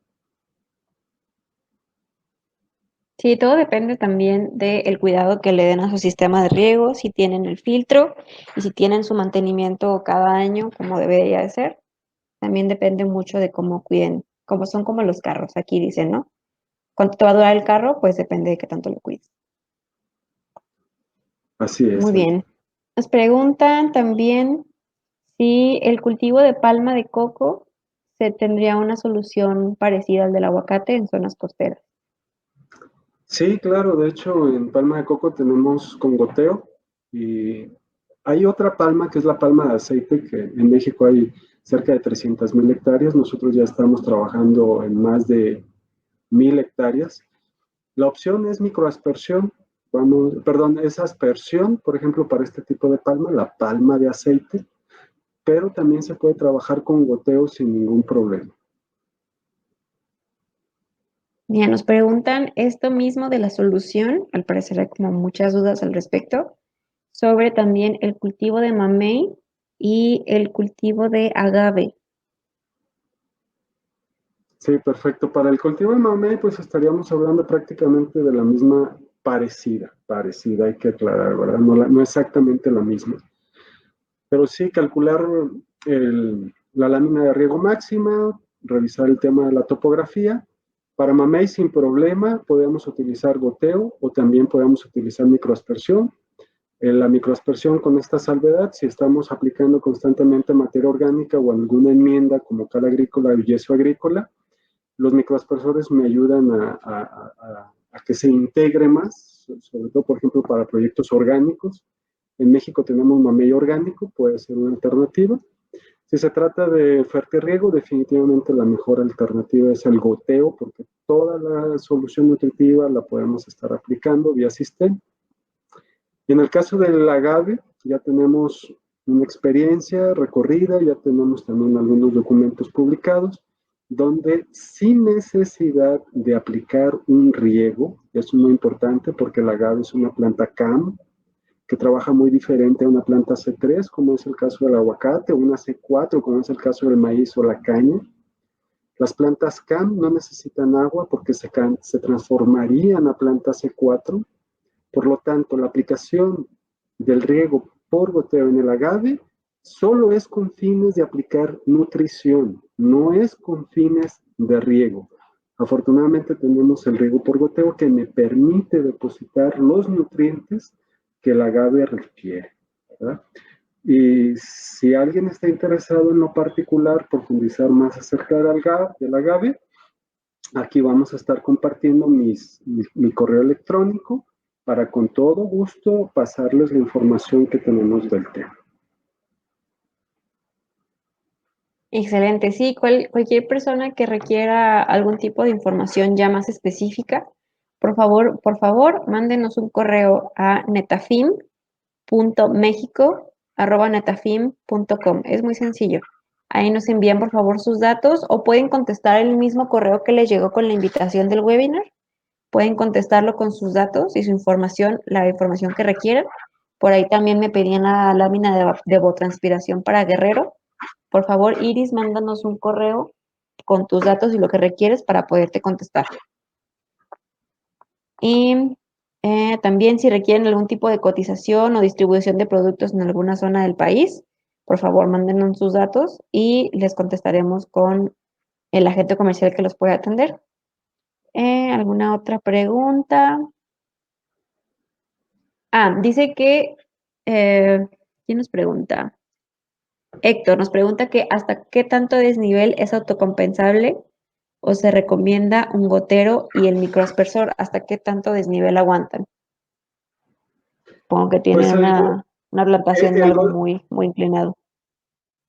Sí, todo depende también del cuidado que le den a su sistema de riego, si tienen el filtro y si tienen su mantenimiento cada año, como debería de ser. También depende mucho de cómo cuiden, como son como los carros, aquí dicen, ¿no? ¿Cuánto te va a durar el carro? Pues depende de qué tanto lo cuides. Así Muy es. bien. Nos preguntan también si el cultivo de palma de coco se tendría una solución parecida al del aguacate en zonas costeras. Sí, claro, de hecho en palma de coco tenemos con goteo y hay otra palma que es la palma de aceite, que en México hay cerca de 300,000 hectáreas, nosotros ya estamos trabajando en más de 1,000 hectáreas. La opción es microaspersión, perdón, es aspersión, por ejemplo, para este tipo de palma, la palma de aceite, pero también se puede trabajar con goteo sin ningún problema. Bien, nos preguntan esto mismo de la solución, al parecer hay como muchas dudas al respecto, sobre también el cultivo de mamey y el cultivo de agave. Sí, perfecto. Para el cultivo de mamey, pues estaríamos hablando prácticamente de la misma parecida, hay que aclarar, ¿verdad? No exactamente la misma. Pero sí, calcular la lámina de riego máxima, revisar el tema de la topografía. Para mamey, sin problema, podemos utilizar goteo o también podemos utilizar microaspersión. La microaspersión con esta salvedad, si estamos aplicando constantemente materia orgánica o alguna enmienda como cal agrícola y yeso agrícola, los microaspersores me ayudan a que se integre más, sobre todo, por ejemplo, para proyectos orgánicos. En México tenemos mamey orgánico, puede ser una alternativa. Si se trata de fertirriego, definitivamente la mejor alternativa es el goteo, porque toda la solución nutritiva la podemos estar aplicando vía sistema. Y en el caso del agave, ya tenemos una experiencia recorrida, ya tenemos también algunos documentos publicados, donde sin necesidad de aplicar un riego, y eso es muy importante porque el agave es una planta CAM, que trabaja muy diferente a una planta C3, como es el caso del aguacate, o una C4, como es el caso del maíz o la caña. Las plantas CAM no necesitan agua porque se transformarían a plantas C4. Por lo tanto, la aplicación del riego por goteo en el agave solo es con fines de aplicar nutrición, no es con fines de riego. Afortunadamente tenemos el riego por goteo que me permite depositar los nutrientes que el agave requiere, ¿verdad? Y si alguien está interesado en lo particular, profundizar más acerca del agave, aquí vamos a estar compartiendo mi correo electrónico para con todo gusto pasarles la información que tenemos del tema. Excelente, sí, cualquier persona que requiera algún tipo de información ya más específica, por favor, mándenos un correo a netafim.mexico@netafim.com. Es muy sencillo. Ahí nos envían por favor sus datos o pueden contestar el mismo correo que les llegó con la invitación del webinar. Pueden contestarlo con sus datos y su información, la información que requieran. Por ahí también me pedían la lámina de botranspiración para Guerrero. Por favor, Iris, mándanos un correo con tus datos y lo que requieres para poderte contestar. Y también si requieren algún tipo de cotización o distribución de productos en alguna zona del país, por favor, mándenos sus datos y les contestaremos con el agente comercial que los puede atender. ¿Alguna otra pregunta? Dice que, ¿quién nos pregunta? Héctor nos pregunta que hasta qué tanto desnivel es autocompensable o se recomienda un gotero y el microaspersor, hasta qué tanto desnivel aguantan. Supongo que Pues tienen una plantación el, algo muy, muy inclinado.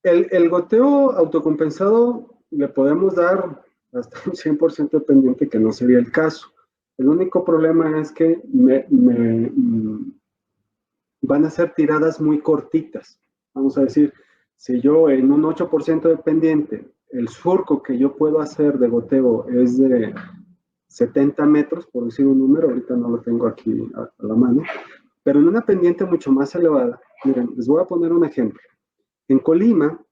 el goteo autocompensado le podemos dar hasta un 100% dependiente, que no sería el caso. El único problema es que van a ser tiradas muy cortitas. Vamos a decir, si yo en un 8% de pendiente, el surco que yo puedo hacer de goteo es de 70 metros, por decir un número, ahorita no lo tengo aquí a la mano, pero en una pendiente mucho más elevada, miren, les voy a poner un ejemplo. En Colima,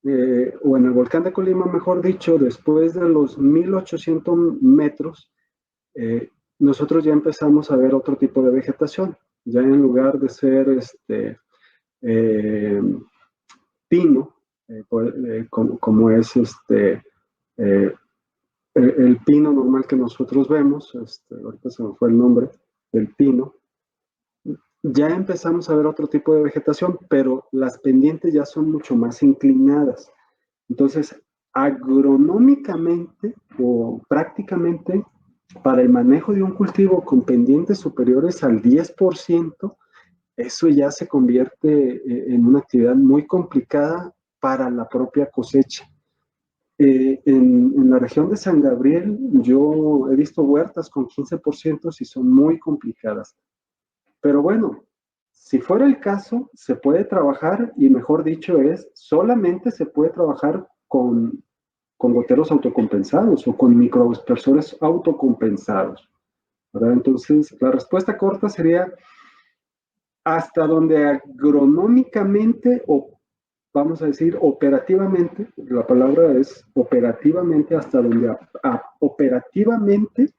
o en el volcán de Colima, mejor dicho, después de los 1800 metros, nosotros ya empezamos a ver otro tipo de vegetación. Ya en lugar de ser eh, pino, como es el pino normal que nosotros vemos, ahorita se me fue el nombre del pino, ya empezamos a ver otro tipo de vegetación, pero las pendientes ya son mucho más inclinadas. Entonces, agronómicamente o prácticamente, para el manejo de un cultivo con pendientes superiores al 10%, eso ya se convierte en una actividad muy complicada para la propia cosecha. En la región de San Gabriel, yo he visto huertas con 15% y son muy complicadas. Pero bueno, si fuera el caso, se puede trabajar, y mejor dicho es, solamente se puede trabajar con goteros autocompensados o con microaspersores autocompensados, ¿verdad? Entonces, la respuesta corta sería hasta donde agronómicamente, o vamos a decir operativamente, la palabra es operativamente, hasta donde operativamente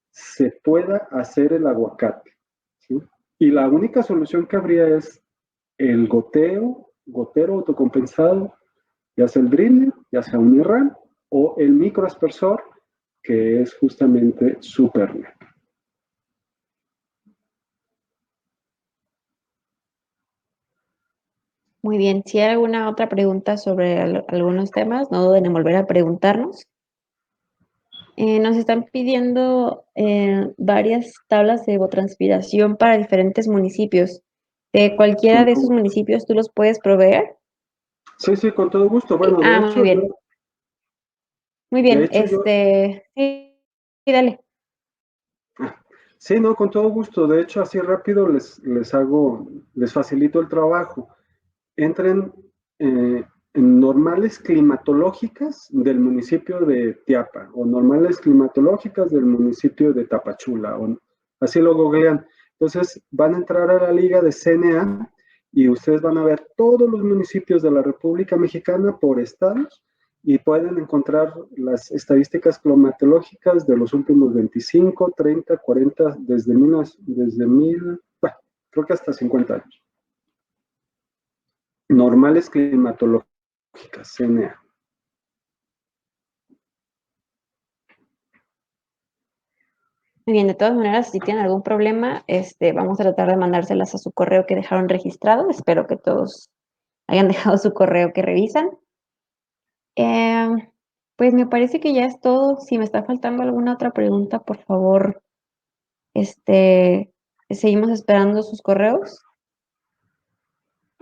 se pueda hacer el aguacate, ¿sí? Y la única solución que habría es el gotero autocompensado, ya sea el driller, ya sea un IRRAM, o el microaspersor, que es justamente SuperNet. Muy bien, si hay alguna otra pregunta sobre algunos temas, no duden en volver a preguntarnos. Nos están pidiendo varias tablas de evotranspiración para diferentes municipios. ¿De cualquiera de esos municipios tú los puedes proveer? Sí, sí, con todo gusto. Bueno, Muy bien. Muy de bien, hecho yo, sí, sí, dale. sí, no, con todo gusto. De hecho, así rápido les facilito el trabajo. Entren en normales climatológicas del municipio de Tiapa o normales climatológicas del municipio de Tapachula, o así lo googlean. Entonces van a entrar a la liga de CNA y ustedes van a ver todos los municipios de la República Mexicana por estados, y pueden encontrar las estadísticas climatológicas de los últimos 25, 30, 40, bueno, creo que hasta 50 años. Normales climatológicas, CNA. Muy bien, de todas maneras, si tienen algún problema, vamos a tratar de mandárselas a su correo que dejaron registrado. Espero que todos hayan dejado su correo que revisan. Pues me parece que ya es todo. Si me está faltando alguna otra pregunta, por favor, este, Seguimos esperando sus correos.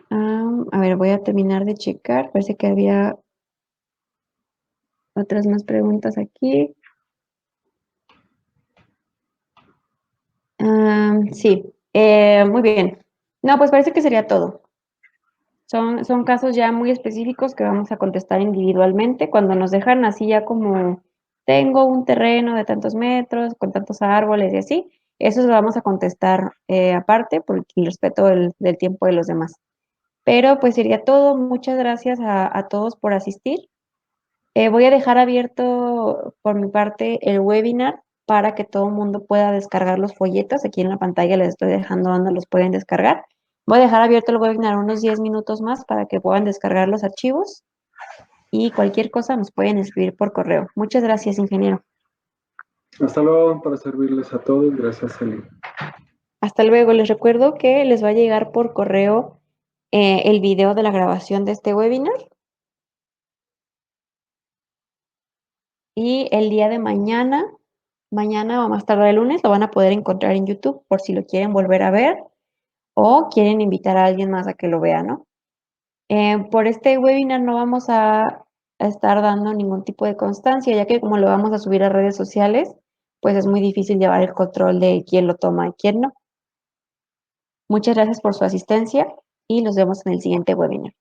A ver, voy a terminar de checar. Parece que había otras más preguntas aquí. Sí, muy bien. No, pues parece que sería todo. Son casos ya muy específicos que vamos a contestar individualmente. Cuando nos dejan así ya como tengo un terreno de tantos metros, con tantos árboles y así, eso lo vamos a contestar aparte por el respeto del tiempo de los demás. Pero pues sería todo. Muchas gracias a todos por asistir. Voy a dejar abierto por mi parte el webinar para que todo el mundo pueda descargar los folletos. Aquí en la pantalla les estoy dejando donde los pueden descargar. Voy a dejar abierto el webinar unos 10 minutos más para que puedan descargar los archivos y cualquier cosa nos pueden escribir por correo. Muchas gracias, ingeniero. Hasta luego, para servirles a todos. Gracias, Eli. Hasta luego. Les recuerdo que les va a llegar por correo el video de la grabación de este webinar. Y el día de mañana o más tarde el lunes, lo van a poder encontrar en YouTube por si lo quieren volver a ver o quieren invitar a alguien más a que lo vea, ¿no? Por este webinar no vamos a estar dando ningún tipo de constancia, ya que como lo vamos a subir a redes sociales, pues es muy difícil llevar el control de quién lo toma y quién no. Muchas gracias por su asistencia y los vemos en el siguiente webinar.